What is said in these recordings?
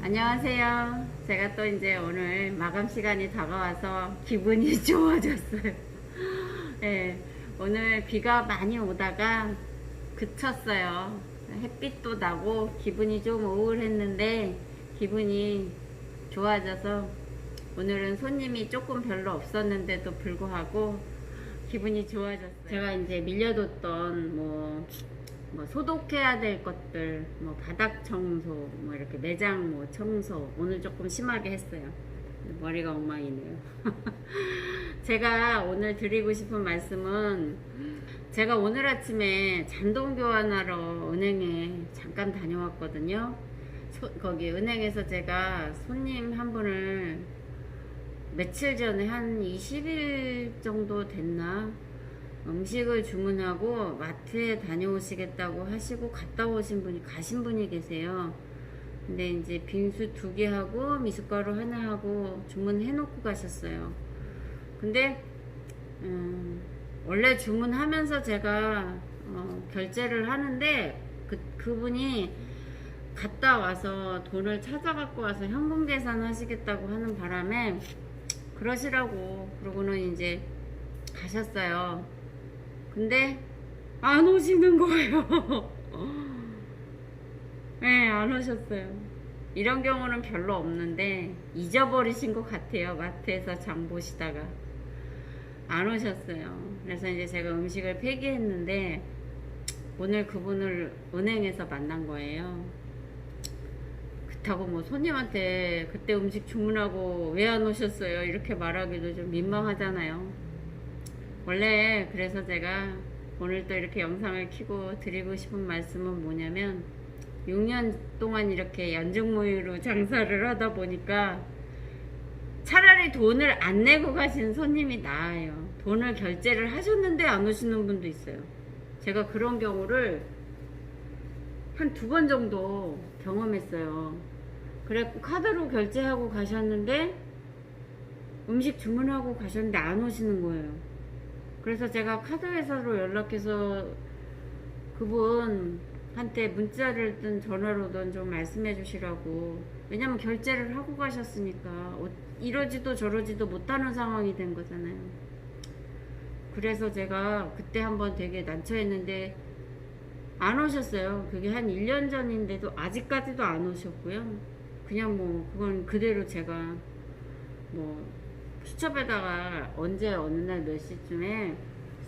안녕하세요. 제가 또 이제 오늘 마감 시간이 다가와서 기분이 좋아졌어요. 네, 오늘 비가 많이 오다가 그쳤어요. 햇빛도 나고 기분이 좀 우울했는데 기분이 좋아져서 오늘은 손님이 조금 별로 없었는데도 불구하고 기분이 좋아졌어요. 제가 이제 밀려뒀던 뭐 소독해야 될 것들, 뭐 바닥 청소, 뭐 이렇게 매장 뭐 청소 오늘 조금 심하게 했어요. 머리가 엉망이네요. 제가 오늘 드리고 싶은 말씀은, 제가 오늘 아침에 잔돈 교환하러 은행에 잠깐 다녀왔거든요. 거기 은행에서 제가 손님 한 분을 며칠 전에 한 20일 정도 됐나 음식을 주문하고 마트에 다녀오시겠다고 하시고 가신 분이 계세요. 근데 이제 빙수 2개 하고 미숫가루 하나 하고 주문해 놓고 가셨어요. 근데 원래 주문하면서 제가 결제를 하는데 그분이 갔다 와서 돈을 찾아 갖고 와서 현금 계산 하시겠다고 하는 바람에 그러시라고 그러고는 이제 가셨어요. 근데 안 오시는 거예요. 네, 안 오셨어요. 이런 경우는 별로 없는데 잊어버리신 것 같아요. 마트에서 장 보시다가 안 오셨어요. 그래서 이제 제가 음식을 폐기했는데 오늘 그분을 은행에서 만난 거예요. 그렇다고 뭐 손님한테 그때 음식 주문하고 왜 안 오셨어요 이렇게 말하기도 좀 민망하잖아요. 원래 그래서 제가 오늘 또 이렇게 영상을 켜고 드리고 싶은 말씀은 뭐냐면, 6년 동안 이렇게 연중무휴로 장사를 하다 보니까 차라리 돈을 안 내고 가신 손님이 나아요. 돈을 결제를 하셨는데 안 오시는 분도 있어요. 제가 그런 경우를 한 2번 정도 경험했어요. 그래갖고 카드로 결제하고 가셨는데 음식 주문하고 가셨는데 안 오시는 거예요. 그래서 제가 카드회사로 연락해서 그분한테 문자를든 전화로든 좀 말씀해 주시라고. 왜냐면 결제를 하고 가셨으니까 이러지도 저러지도 못하는 상황이 된 거잖아요. 그래서 제가 그때 한번 되게 난처했는데 안 오셨어요. 그게 한 1년 전인데도 아직까지도 안 오셨고요. 그냥 뭐 그건 그대로 제가 뭐 수첩에다가 언제 어느 날 몇 시쯤에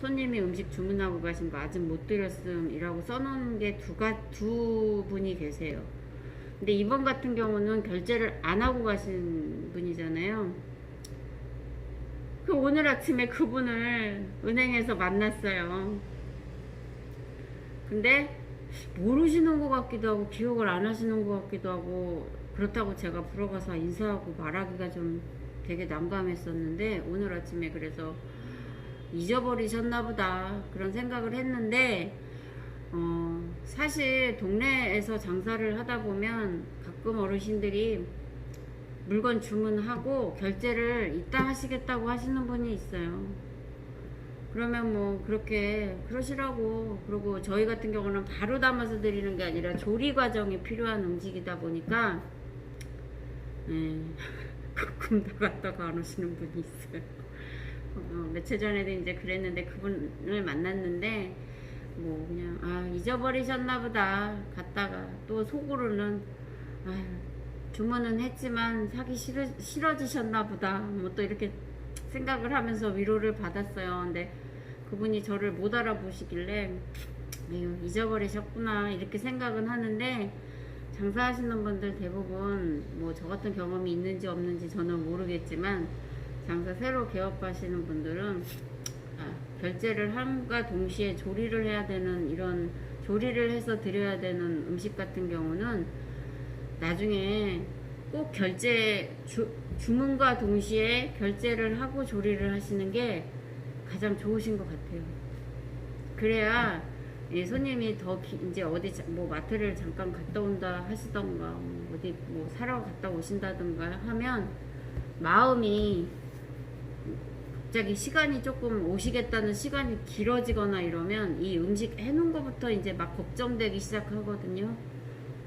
손님이 음식 주문하고 가신 거 아직 못 드렸음 이라고 써놓은 게 두 분이 계세요. 근데 이번 같은 경우는 결제를 안 하고 가신 분이잖아요. 오늘 아침에 그분을 은행에서 만났어요. 근데 모르시는 것 같기도 하고 기억을 안 하시는 것 같기도 하고, 그렇다고 제가 불어가서 인사하고 말하기가 좀 되게 난감했었는데 오늘 아침에 그래서 잊어버리셨나 보다 그런 생각을 했는데, 사실 동네에서 장사를 하다 보면 가끔 어르신들이 물건 주문하고 결제를 이따 하시겠다고 하시는 분이 있어요. 그러면 뭐 그러시라고. 그리고 저희 같은 경우는 바로 담아서 드리는 게 아니라 조리 과정이 필요한 음식이다 보니까 가끔 나갔다가 안 오시는 분이 있어요. 며칠 전에도 이제 그랬는데 그분을 만났는데 뭐 그냥 잊어버리셨나 보다 갔다가 또 속으로는 주문은 했지만 사기 싫어지셨나 보다 뭐 또 이렇게 생각을 하면서 위로를 받았어요. 근데 그분이 저를 못 알아보시길래 잊어버리셨구나 이렇게 생각은 하는데, 장사하시는 분들 대부분 뭐 저 같은 경험이 있는지 없는지 저는 모르겠지만 장사 새로 개업하시는 분들은 결제를 함과 동시에 조리를 해야 되는, 이런 조리를 해서 드려야 되는 음식 같은 경우는 나중에 꼭 주문과 동시에 결제를 하고 조리를 하시는 게 가장 좋으신 것 같아요. 그래야 손님이 이제 어디 뭐 마트를 잠깐 갔다 온다 하시던가 어디 뭐 사러 갔다 오신다든가 하면 마음이 갑자기 시간이 조금 오시겠다는 시간이 길어지거나 이러면 이 음식 해놓은 거부터 이제 막 걱정되기 시작하거든요.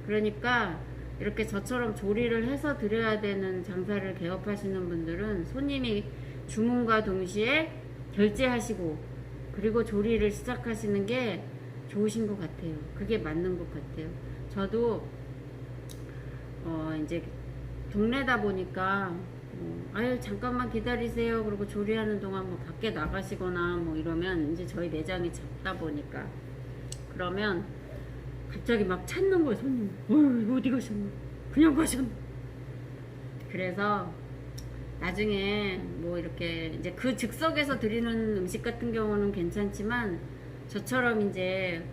그러니까 이렇게 저처럼 조리를 해서 드려야 되는 장사를 개업하시는 분들은 손님이 주문과 동시에 결제하시고 그리고 조리를 시작하시는 게 좋으신 것 같아요. 그게 맞는 것 같아요. 저도 이제 동네다 보니까 아유 잠깐만 기다리세요 그리고 조리하는 동안 뭐 밖에 나가시거나 뭐 이러면 이제 저희 매장이 작다 보니까 그러면 갑자기 막 찾는 거예요. 손님 이거 어디 가셨나 그냥 가셨나. 그래서 나중에 뭐 이렇게 이제 그 즉석에서 드리는 음식 같은 경우는 괜찮지만 저처럼 이제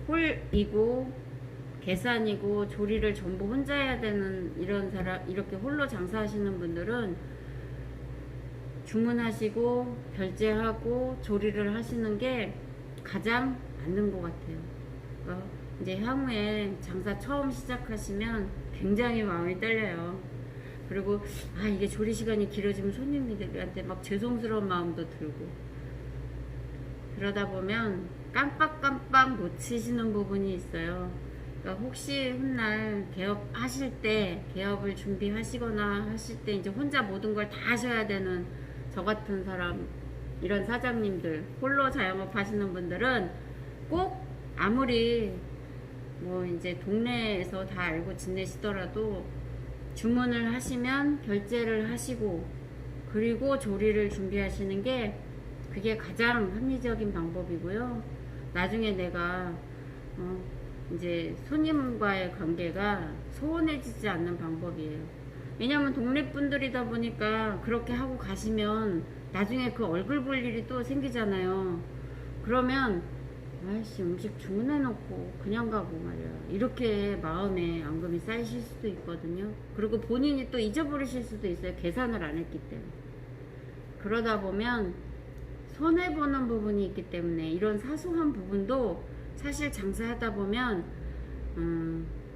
홀이고 계산이고 조리를 전부 혼자 해야 되는 이런 사람, 이렇게 홀로 장사하시는 분들은 주문하시고 결제하고 조리를 하시는 게 가장 맞는 것 같아요. 그러니까 이제 향후에 장사 처음 시작하시면 굉장히 마음이 떨려요. 그리고 이게 조리 시간이 길어지면 손님들한테 막 죄송스러운 마음도 들고 그러다 보면 깜빡깜빡 놓치시는 부분이 있어요. 그러니까 혹시 훗날 개업하실 때 개업을 준비하시거나 하실 때 이제 혼자 모든 걸 다 하셔야 되는 저 같은 사람, 이런 사장님들, 홀로 자영업 하시는 분들은 꼭 아무리 뭐 이제 동네에서 다 알고 지내시더라도 주문을 하시면 결제를 하시고 그리고 조리를 준비하시는 게 그게 가장 합리적인 방법이고요. 나중에 내가 이제 손님과의 관계가 소원해지지 않는 방법이에요. 왜냐면 동네 분들이다 보니까 그렇게 하고 가시면 나중에 그 얼굴 볼 일이 또 생기잖아요. 그러면 아이씨 음식 주문해놓고 그냥 가고 말이야 이렇게 마음에 앙금이 쌓이실 수도 있거든요. 그리고 본인이 또 잊어버리실 수도 있어요. 계산을 안 했기 때문에. 그러다 보면 손해보는 부분이 있기 때문에 이런 사소한 부분도 사실 장사하다 보면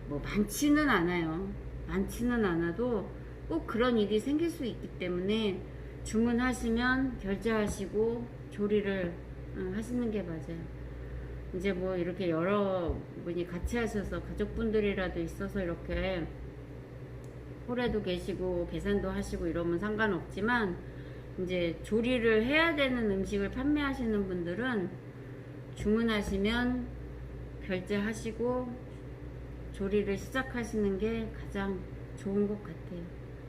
뭐 많지는 않아요. 많지는 않아도 꼭 그런 일이 생길 수 있기 때문에 주문하시면 결제하시고 조리를 하시는 게 맞아요. 이제 뭐 이렇게 여러분이 같이 하셔서 가족분들이라도 있어서 이렇게 홀에도 계시고 계산도 하시고 이러면 상관없지만 이제 조리를 해야 되는 음식을 판매하시는 분들은 주문하시면 결제하시고 조리를 시작하시는 게 가장 좋은 것 같아요.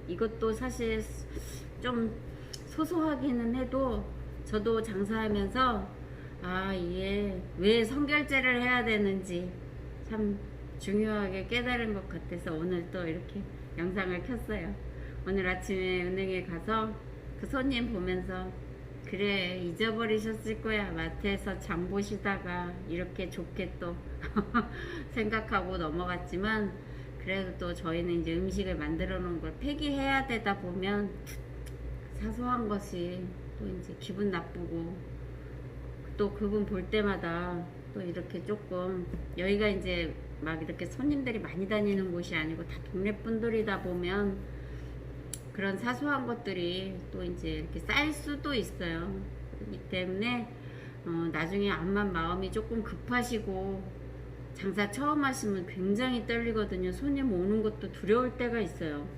이것도 사실 좀 소소하기는 해도 저도 장사하면서 이게 왜 선결제를 해야 되는지 참 중요하게 깨달은 것 같아서 오늘 또 이렇게 영상을 켰어요. 오늘 아침에 은행에 가서 그 손님 보면서 그래 잊어버리셨을 거야 마트에서 장 보시다가 이렇게 좋게 또 생각하고 넘어갔지만 그래도 또 저희는 이제 음식을 만들어 놓은 걸 폐기해야 되다 보면 사소한 것이 또 이제 기분 나쁘고 또 그분 볼 때마다 또 이렇게 조금 여기가 이제 막 이렇게 손님들이 많이 다니는 곳이 아니고 다 동네 분들이다 보면 그런 사소한 것들이 또 이제 이렇게 쌓일 수도 있어요. 그렇기 때문에 나중에 암만 마음이 조금 급하시고 장사 처음 하시면 굉장히 떨리거든요. 손님 오는 것도 두려울 때가 있어요.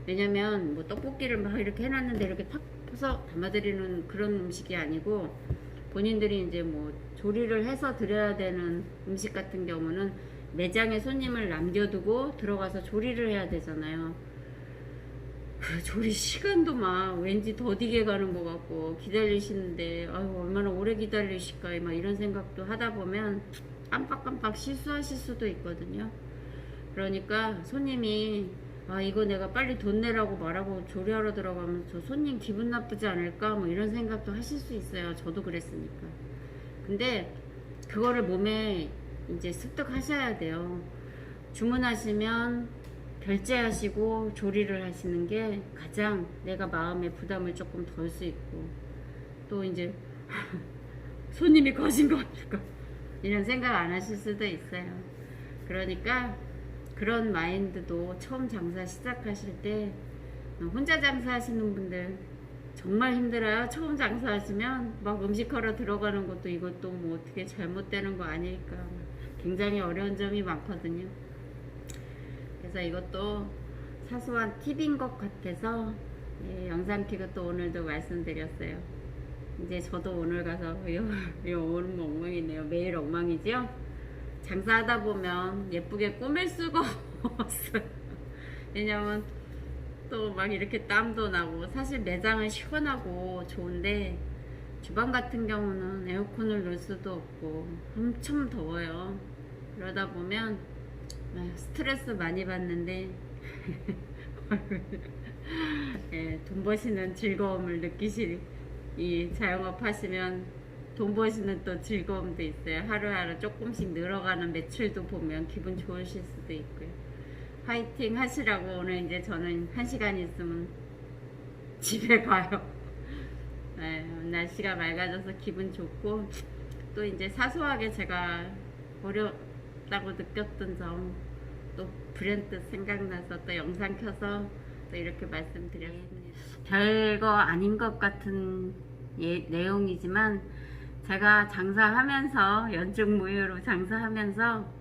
왜냐면 뭐 떡볶이를 막 이렇게 해놨는데 이렇게 탁 퍼서 담아드리는 그런 음식이 아니고 본인들이 이제 뭐 조리를 해서 드려야 되는 음식 같은 경우는 매장에 손님을 남겨두고 들어가서 조리를 해야 되잖아요. 그 조리 시간도 막 왠지 더디게 가는 것 같고 기다리시는데 아유 얼마나 오래 기다리실까 막 이런 생각도 하다 보면 깜빡깜빡 실수하실 수도 있거든요. 그러니까 손님이 이거 내가 빨리 돈 내라고 말하고 조리하러 들어가면 저 손님 기분 나쁘지 않을까 뭐 이런 생각도 하실 수 있어요. 저도 그랬으니까. 근데 그거를 몸에 이제 습득하셔야 돼요. 주문하시면 결제하시고 조리를 하시는 게 가장 내가 마음의 부담을 조금 덜 수 있고 또 이제 손님이 거신 거 아닐까 이런 생각 안 하실 수도 있어요. 그러니까 그런 마인드도 처음 장사 시작하실 때 혼자 장사하시는 분들 정말 힘들어요. 처음 장사하시면 막 음식하러 들어가는 것도 이것도 뭐 어떻게 잘못되는 거 아닐까 굉장히 어려운 점이 많거든요. 그래서 이것도 사소한 팁인 것 같아서 예, 영상 키고 또 오늘도 말씀드렸어요. 이제 저도 오늘 가서 오늘 엉망이네요. 매일 엉망이지요. 장사하다 보면 예쁘게 꾸밀 수가 없어요. 왜냐면 또 막 이렇게 땀도 나고, 사실 매장은 시원하고 좋은데 주방 같은 경우는 에어컨을 넣을 수도 없고 엄청 더워요. 그러다 보면 스트레스 많이 받는데 예, 돈 버시는 즐거움을 느끼실, 이 자영업 하시면 돈 버시는 또 즐거움도 있어요. 하루하루 조금씩 늘어가는 매출도 보면 기분 좋으실 수도 있고요. 화이팅 하시라고 오늘 이제 저는 1시간 있으면 집에 가요. 네, 날씨가 맑아져서 기분 좋고, 또 이제 사소하게 제가 어렵다고 느꼈던 점 또 브랜드 생각나서 또 영상 켜서 또 이렇게 말씀드렸습니다. 별거 아닌 것 같은 내용이지만 제가 장사하면서 연중무휴로 장사하면서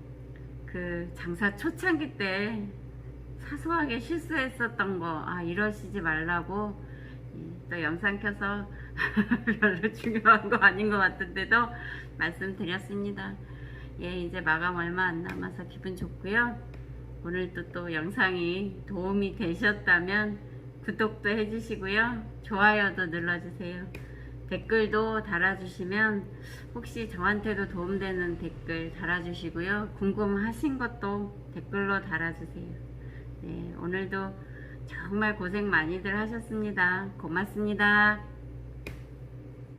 그 장사 초창기 때 사소하게 실수했었던 거, 이러시지 말라고 또 영상 켜서 별로 중요한 거 아닌 것 같은데도 말씀드렸습니다. 예, 이제 마감 얼마 안 남아서 기분 좋고요. 오늘도 또 영상이 도움이 되셨다면 구독도 해주시고요. 좋아요도 눌러주세요. 댓글도 달아주시면 혹시 저한테도 도움되는 댓글 달아주시고요. 궁금하신 것도 댓글로 달아주세요. 네, 오늘도 정말 고생 많이들 하셨습니다. 고맙습니다.